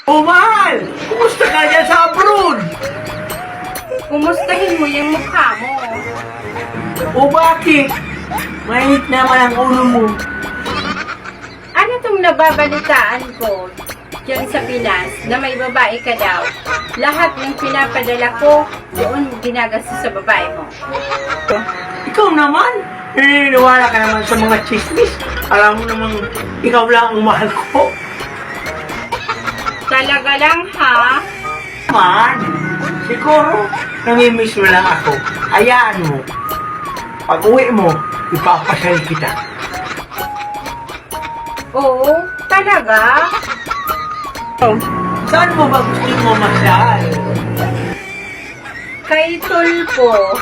Oh, mahal! Kumusta ka dyan sa abroad? Kumustahin mo yung mukha mo. O bakit? Mainit naman ang ulo mo. Ano tong nababalitaan ko dyan sa Pinas na may babae ka daw? Lahat ng pinapadala ko, doon ginagastos sa babae mo. Ikaw naman, naniniwala ka naman sa mga chismis. Alam mo namang ikaw lang ang mahal ko. Talaga lang ha? Man, siguro namimiss mo lang ako. Hayaan mo. Pag uwi mo, ipapasal kita. Oo, talaga? Saan mo ba gusto mo masyal? Kay Tulpo.